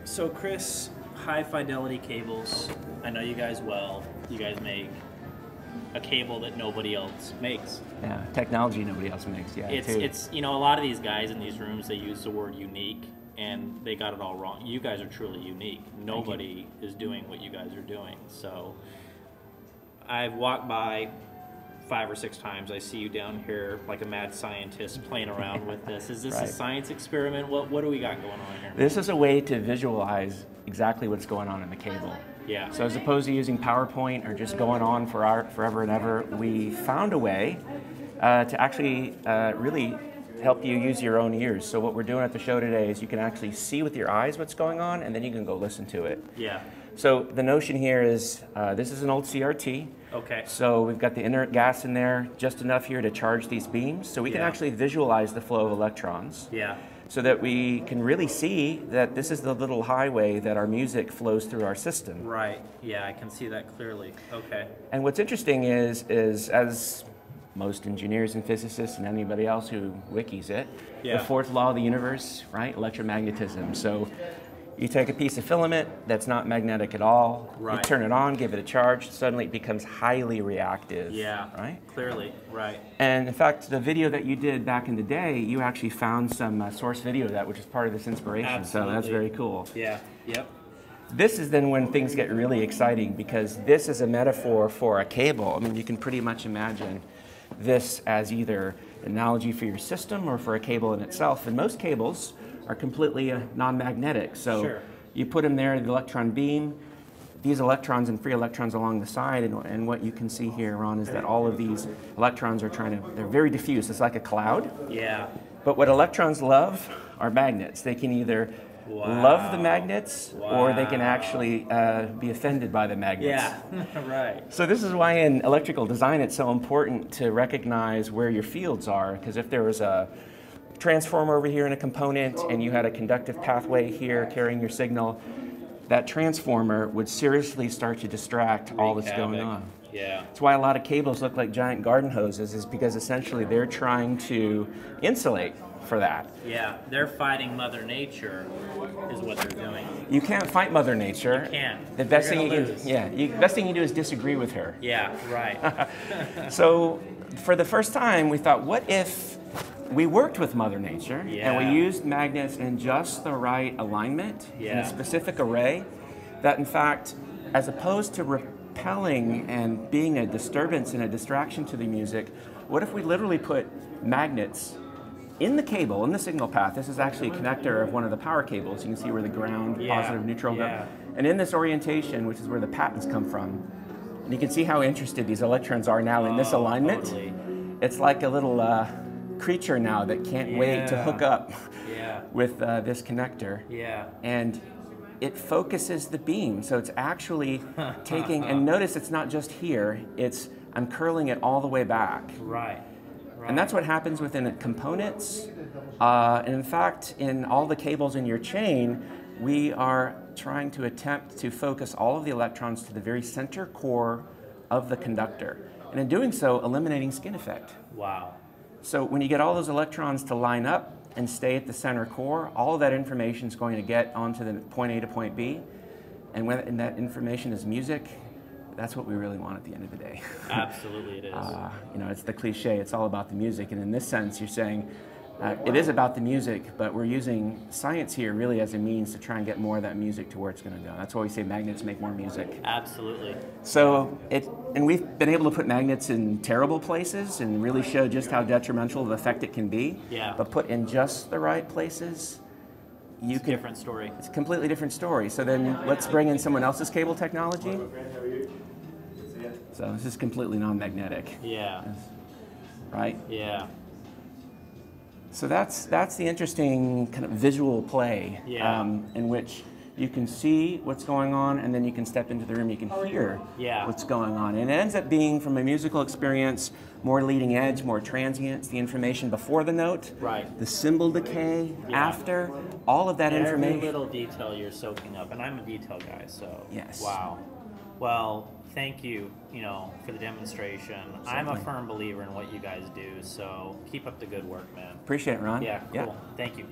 So Chris, High Fidelity Cables, I know you guys well. You guys make a cable that nobody else makes. Yeah, technology nobody else makes. Yeah, It's you know, a lot of these guys in these rooms, they use the word unique and they got it all wrong. You guys are truly unique. Nobody is doing what you guys are doing. So I've walked by 5 or 6 times. I see you down here like a mad scientist playing around with this. Is this Right. a science experiment? What do we got going on here? This is a way to visualize exactly what's going on in the cable. Yeah. So as opposed to using PowerPoint or just going on forever and ever, we found a way to actually really help you use your own ears. So what we're doing at the show today is you can actually see with your eyes what's going on, and then you can go listen to it. Yeah. So the notion here is this is an old CRT. Okay. So we've got the inert gas in there, just enough here to charge these beams. So we can actually visualize the flow of electrons. Yeah. So that we can really see that this is the little highway that our music flows through our system. Right. Yeah, I can see that clearly. Okay. And what's interesting is as most engineers and physicists and anybody else who wikis it, the fourth law of the universe, right? Electromagnetism. So you take a piece of filament that's not magnetic at all, you turn it on, give it a charge, suddenly it becomes highly reactive. Yeah, right? Clearly, right. And in fact, the video that you did back in the day, you actually found some source video of that, which is part of this inspiration. Absolutely. So that's very cool. Yeah, yep. This is then when things get really exciting, because this is a metaphor for a cable. I mean, you can pretty much imagine this as either an analogy for your system or for a cable in itself. And most cables are completely non-magnetic. So you put them there, the electron beam, these electrons and free electrons along the side, and what you can see here, Ron, is that all of these electrons are they're very diffuse. It's like a cloud. Yeah. But what electrons love are magnets. They can either love the magnets or they can actually be offended by the magnets. Yeah, right. So this is why in electrical design it's so important to recognize where your fields are, because if there was a transformer over here in a component and you had a conductive pathway here carrying your signal, that transformer would seriously start to distract all that's going on. Yeah. That's why a lot of cables look like giant garden hoses, is because essentially they're trying to insulate for that. Yeah, they're fighting Mother Nature is what they're doing. You can't fight Mother Nature. You can't. The best thing best thing you do is disagree with her. Yeah, right. So for the first time we thought, what if we worked with Mother Nature and we used magnets in just the right alignment in a specific array, that in fact, as opposed to repelling and being a disturbance and a distraction to the music, what if we literally put magnets in the cable, in the signal path? This is actually a connector of one of the power cables. You can see where the ground, positive, neutral go. And in this orientation, which is where the patents come from, and you can see how interested these electrons are now in this alignment. Totally. It's like a little creature now that can't wait to hook up with this connector. Yeah. And it focuses the beam. So it's actually taking, and notice it's not just here, I'm curling it all the way back. Right. And that's what happens within components. And in fact, in all the cables in your chain, we are trying to attempt to focus all of the electrons to the very center core of the conductor. And in doing so, eliminating skin effect. Wow. So when you get all those electrons to line up and stay at the center core, all of that information is going to get onto the point A to point B. And when that information is music, that's what we really want at the end of the day. Absolutely it is. You know, it's the cliche, it's all about the music. And in this sense, you're saying it is about the music, but we're using science here really as a means to try and get more of that music to where it's going to go. That's why we say magnets make more music. Absolutely. So, and we've been able to put magnets in terrible places and really show just how detrimental of an effect it can be. Yeah. But put in just the right places, It's a different story. It's a completely different story. So then let's bring in someone else's cable technology. So this is completely non-magnetic. Yeah. Right? Yeah. So that's the interesting kind of visual play in which you can see what's going on, and then you can step into the room, you can hear what's going on. And it ends up being, from a musical experience, more leading edge, more transient. It's the information before the note, the cymbal decay, after, all of that information. Every little detail you're soaking up, and I'm a detail guy, so yes. Wow. Well, thank you, for the demonstration. Certainly. I'm a firm believer in what you guys do, so keep up the good work, man. Appreciate it, Ron. Yeah, cool. Thank you.